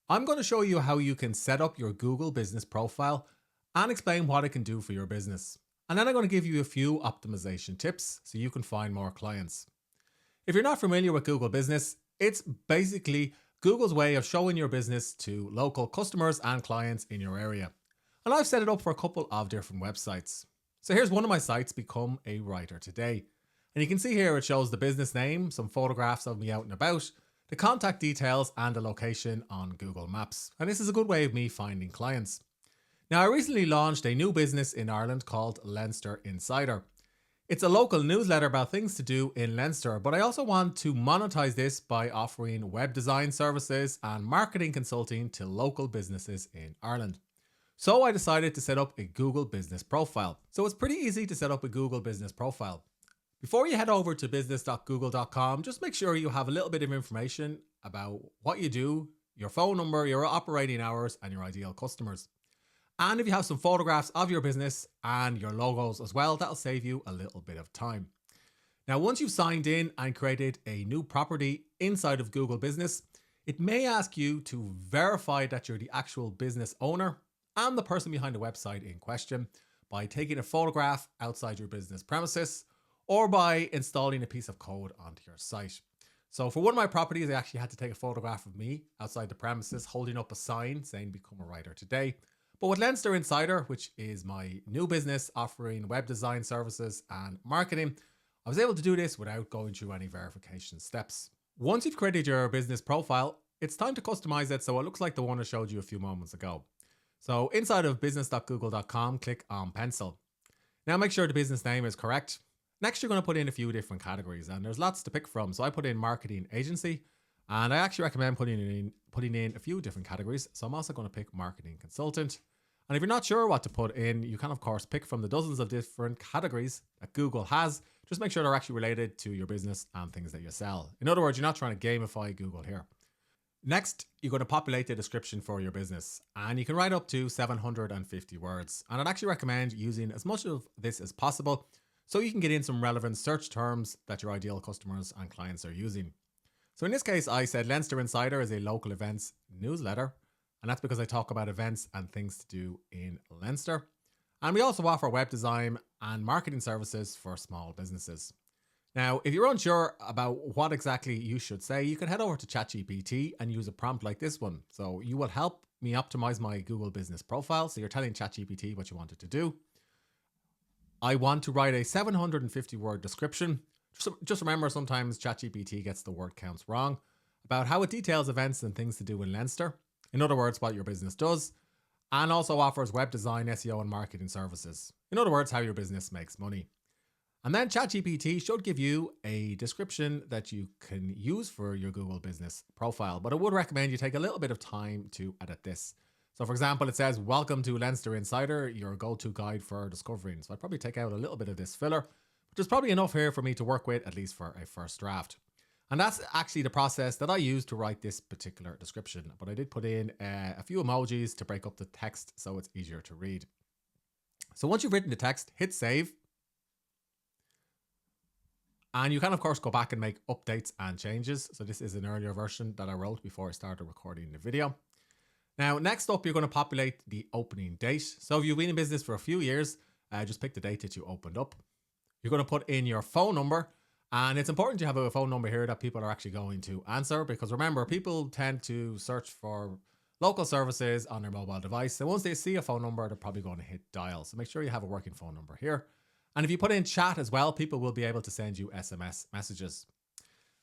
I'm going to show you how you can set up your Google business profile and explain what it can do for your business. And then I'm going to give you a few optimization tips so you can find more clients. If you're not familiar with Google Business, it's basically Google's way of showing your business to local customers and clients in your area. And I've set it up for a couple of different websites. So here's one of my sites, Become a Writer Today. And you can see here it shows the business name, some photographs of me out and about, the contact details, and the location on Google Maps. And this is a good way of me finding clients. Now, I recently launched a new business in Ireland called Leinster Insider. It's a local newsletter about things to do in Leinster, but I also want to monetize this by offering web design services and marketing consulting to local businesses in Ireland. So I decided to set up a Google business profile. So it's pretty easy to set up a Google business profile. Before you head over to business.google.com, just make sure you have a little bit of information about what you do, your phone number, your operating hours, and your ideal customers. And if you have some photographs of your business and your logos as well, that'll save you a little bit of time. Now, once you've signed in and created a new property inside of Google Business, it may ask you to verify that you're the actual business owner and the person behind the website in question by taking a photograph outside your business premises or by installing a piece of code onto your site. So for one of my properties, I actually had to take a photograph of me outside the premises holding up a sign saying Become a Writer Today. But with Leinster Insider, which is my new business offering web design services and marketing, I was able to do this without going through any verification steps. Once you've created your business profile, it's time to customize it so it looks like the one I showed you a few moments ago. So inside of business.google.com, click on pencil. Now make sure the business name is correct. Next, you're going to put in a few different categories, and there's lots to pick from. So I put in marketing agency, and I actually recommend putting in a few different categories. So I'm also going to pick marketing consultant. And if you're not sure what to put in, you can of course pick from the dozens of different categories that Google has. Just make sure they're actually related to your business and things that you sell. In other words, you're not trying to gamify Google here. Next, you're going to populate the description for your business, and you can write up to 750 words. And I'd actually recommend using as much of this as possible so you can get in some relevant search terms that your ideal customers and clients are using. So in this case, I said Leinster Insider is a local events newsletter, and that's because I talk about events and things to do in Leinster. And we also offer web design and marketing services for small businesses. Now, if you're unsure about what exactly you should say, you can head over to ChatGPT and use a prompt like this one. So you will help me optimize my Google business profile. So you're telling ChatGPT what you want it to do. I want to write a 750 word description. Just remember, sometimes ChatGPT gets the word counts wrong, about how it details events and things to do in Leinster. In other words, what your business does, and also offers web design, SEO, and marketing services. In other words, how your business makes money. And then ChatGPT should give you a description that you can use for your Google business profile, but I would recommend you take a little bit of time to edit this. So for example, it says, welcome to Leinster Insider, your go-to guide for discovering. So I'd probably take out a little bit of this filler, but there's probably enough here for me to work with, at least for a first draft. And that's actually the process that I used to write this particular description. But I did put in a few emojis to break up the text so it's easier to read. So once you've written the text, hit save. And you can, of course, go back and make updates and changes. So this is an earlier version that I wrote before I started recording the video. Now, next up, you're going to populate the opening date. So if you've been in business for a few years, just pick the date that you opened up. You're going to put in your phone number. And it's important to have a phone number here that people are actually going to answer, because remember, people tend to search for local services on their mobile device. And once they see a phone number, they're probably going to hit dial. So make sure you have a working phone number here. And if you put in chat as well, people will be able to send you SMS messages.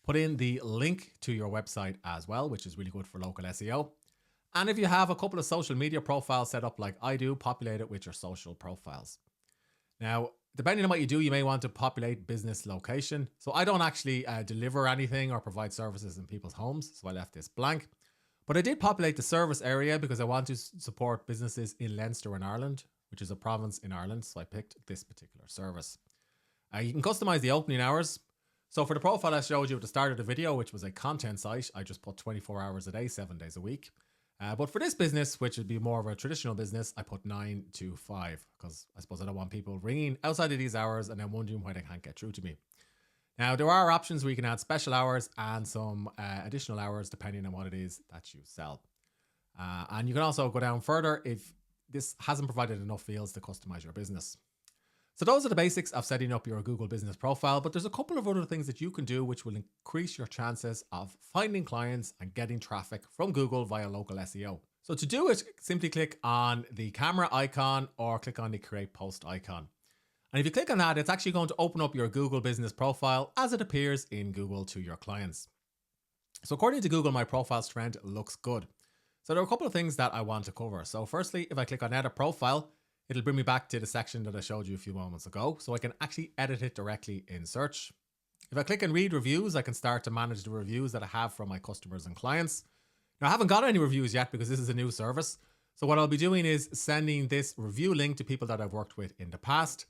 Put in the link to your website as well, which is really good for local SEO. And if you have a couple of social media profiles set up like I do, populate it with your social profiles. Now, depending on what you do, you may want to populate business location. So I don't actually deliver anything or provide services in people's homes, so I left this blank. But I did populate the service area because I want to support businesses in Leinster in Ireland, which is a province in Ireland, so I picked this particular service. You can customize the opening hours. So for the profile I showed you at the start of the video, which was a content site, I just put 24 hours a day, 7 days a week. But for this business, which would be more of a traditional business, I put 9 to 5 because I suppose I don't want people ringing outside of these hours and then wondering why they can't get through to me. Now, there are options where you can add special hours and some additional hours depending on what it is that you sell. And you can also go down further if this hasn't provided enough fields to customize your business. So those are the basics of setting up your Google business profile, but there's a couple of other things that you can do which will increase your chances of finding clients and getting traffic from Google via local SEO. So to do it, simply click on the camera icon or click on the create post icon. And if you click on that, it's actually going to open up your Google business profile as it appears in Google to your clients. So according to Google, my profile strength looks good. So there are a couple of things that I want to cover. So firstly, if I click on edit profile, it'll bring me back to the section that I showed you a few moments ago. So I can actually edit it directly in search. If I click and read reviews, I can start to manage the reviews that I have from my customers and clients. Now I haven't got any reviews yet because this is a new service. So what I'll be doing is sending this review link to people that I've worked with in the past,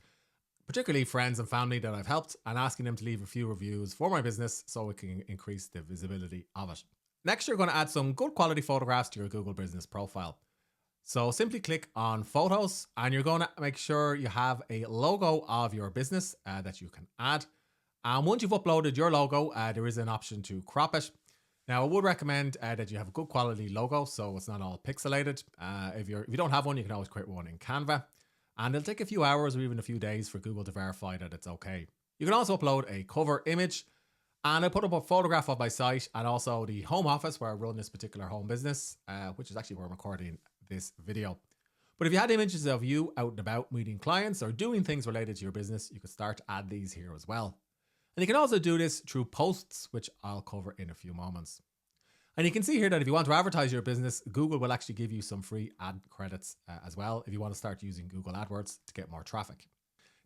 particularly friends and family that I've helped, and asking them to leave a few reviews for my business so it can increase the visibility of it. Next, you're going to add some good quality photographs to your Google business profile. So simply click on photos and you're going to make sure you have a logo of your business that you can add. And once you've uploaded your logo, there is an option to crop it. Now, I would recommend that you have a good quality logo so it's not all pixelated. If you don't have one, you can always create one in Canva. And it'll take a few hours or even a few days for Google to verify that it's okay. You can also upload a cover image. And I put up a photograph of my site and also the home office where I run this particular home business, which is actually where I'm recording this video. But if you had images of you out and about meeting clients or doing things related to your business, you could start to add these here as well. And you can also do this through posts, which I'll cover in a few moments. And you can see here that if you want to advertise your business, Google will actually give you some free ad credits as well if you want to start using Google AdWords to get more traffic.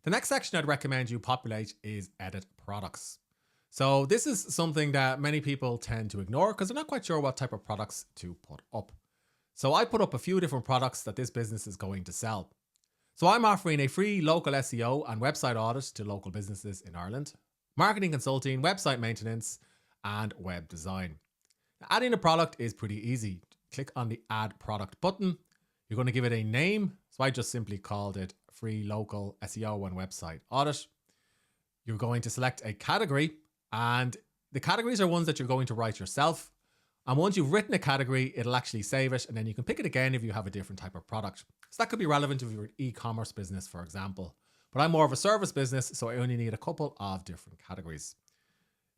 The next section I'd recommend you populate is edit products. So this is something that many people tend to ignore because they're not quite sure what type of products to put up. So I put up a few different products that this business is going to sell. So I'm offering a free local SEO and website audit to local businesses in Ireland, marketing consulting, website maintenance, and web design. Now, adding a product is pretty easy. Click on the add product button. You're going to give it a name. So I just simply called it free local SEO and website audit. You're going to select a category. And the categories are ones that you're going to write yourself. And once you've written a category, it'll actually save it. And then you can pick it again if you have a different type of product. So that could be relevant if you're an e-commerce business, for example. But I'm more of a service business, so I only need a couple of different categories.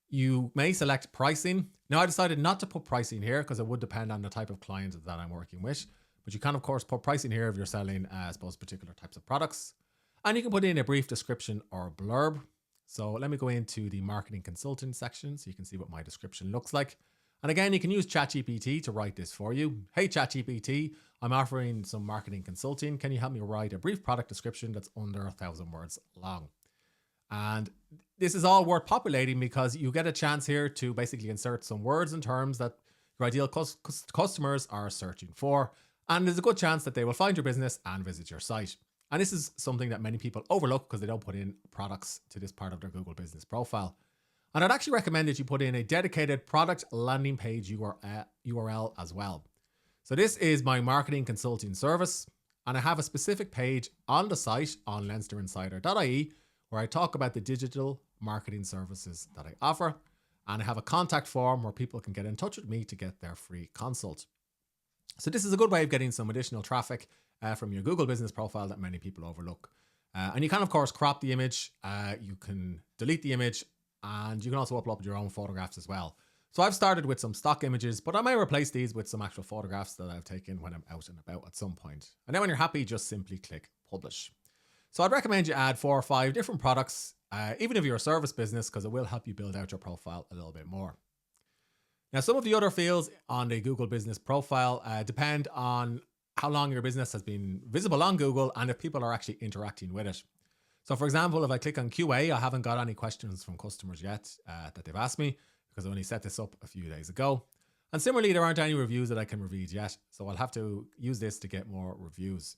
You may select pricing. Now, I decided not to put pricing here because it would depend on the type of client that I'm working with. But you can, of course, put pricing here if you're selling, I suppose, particular types of products. And you can put in a brief description or blurb. So let me go into the marketing consultant section so you can see what my description looks like. And again, you can use ChatGPT to write this for you. Hey, ChatGPT, I'm offering some marketing consulting. Can you help me write a brief product description that's under 1,000 words long? And this is all worth populating because you get a chance here to basically insert some words and terms that your ideal customers are searching for. And there's a good chance that they will find your business and visit your site. And this is something that many people overlook because they don't put in products to this part of their Google business profile. And I'd actually recommend that you put in a dedicated product landing page URL as well. So this is my marketing consulting service. And I have a specific page on the site on leinsterinsider.ie where I talk about the digital marketing services that I offer. And I have a contact form where people can get in touch with me to get their free consult. So this is a good way of getting some additional traffic from your Google business profile that many people overlook. And you can, of course, crop the image. You can delete the image and you can also upload your own photographs as well. So I've started with some stock images, but I may replace these with some actual photographs that I've taken when I'm out and about at some point. And then when you're happy, just simply click publish. So I'd recommend you add 4 or 5 different products, even if you're a service business, because it will help you build out your profile a little bit more. Now, some of the other fields on the Google business profile depend on how long your business has been visible on Google and if people are actually interacting with it. So for example, if I click on QA, I haven't got any questions from customers yet that they've asked me because I only set this up a few days ago. And similarly, there aren't any reviews that I can read yet. So I'll have to use this to get more reviews.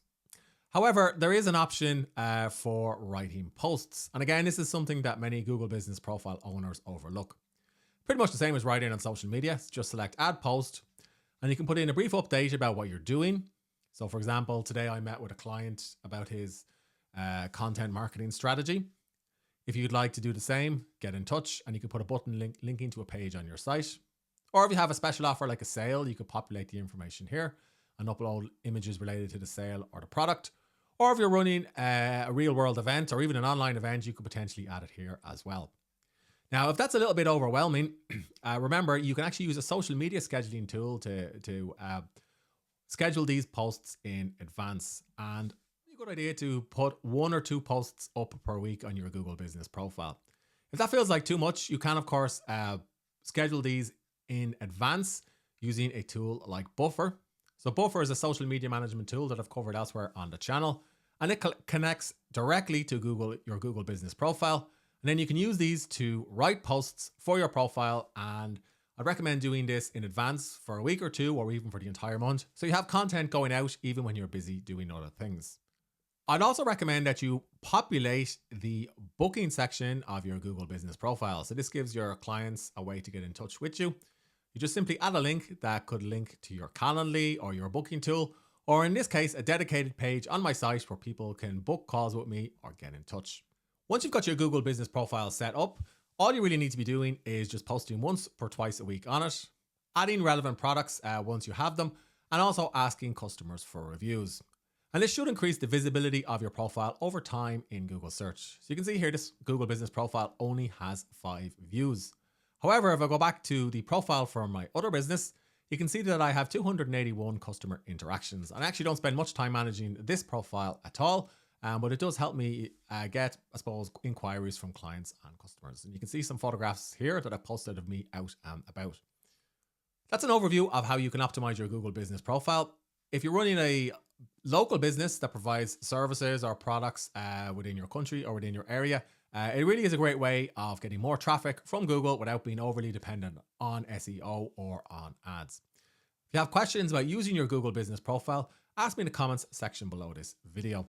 However, there is an option for writing posts. And again, this is something that many Google business profile owners overlook. Pretty much the same as writing on social media. Just select add post and you can put in a brief update about what you're doing. So for example, today I met with a client about his content marketing strategy. If you'd like to do the same, get in touch and you can put a button linking to a page on your site. Or if you have a special offer like a sale, you could populate the information here. and upload images related to the sale or the product. Or if you're running a real world event or even an online event, you could potentially add it here as well. Now, if that's a little bit overwhelming, remember you can actually use a social media scheduling tool to schedule these posts in advance. And it's a good idea to put 1 or 2 posts up per week on your Google Business Profile. If that feels like too much, you can, of course, schedule these in advance using a tool like Buffer. So Buffer is a social media management tool that I've covered elsewhere on the channel, and it connects directly to your Google Business Profile. And then you can use these to write posts for your profile, and I'd recommend doing this in advance for a week or 2 or even for the entire month, so you have content going out even when you're busy doing other things. I'd also recommend that you populate the booking section of your Google Business Profile. So this gives your clients a way to get in touch with you. You just simply add a link that could link to your Calendly or your booking tool, or in this case, a dedicated page on my site where people can book calls with me or get in touch. Once you've got your Google Business Profile set up, all you really need to be doing is just posting once or twice a week on it, adding relevant products once you have them, and also asking customers for reviews. And this should increase the visibility of your profile over time in Google search. So you can see here, this Google Business Profile only has 5 views. However, if I go back to the profile for my other business, you can see that I have 281 customer interactions. And I actually don't spend much time managing this profile at all, but it does help me get, I suppose, inquiries from clients and customers. And you can see some photographs here that I posted of me out and about. That's an overview of how you can optimize your Google Business Profile. If you're running a local business that provides services or products within your country or within your area, it really is a great way of getting more traffic from Google without being overly dependent on SEO or on ads. If you have questions about using your Google Business Profile, ask me in the comments section below this video.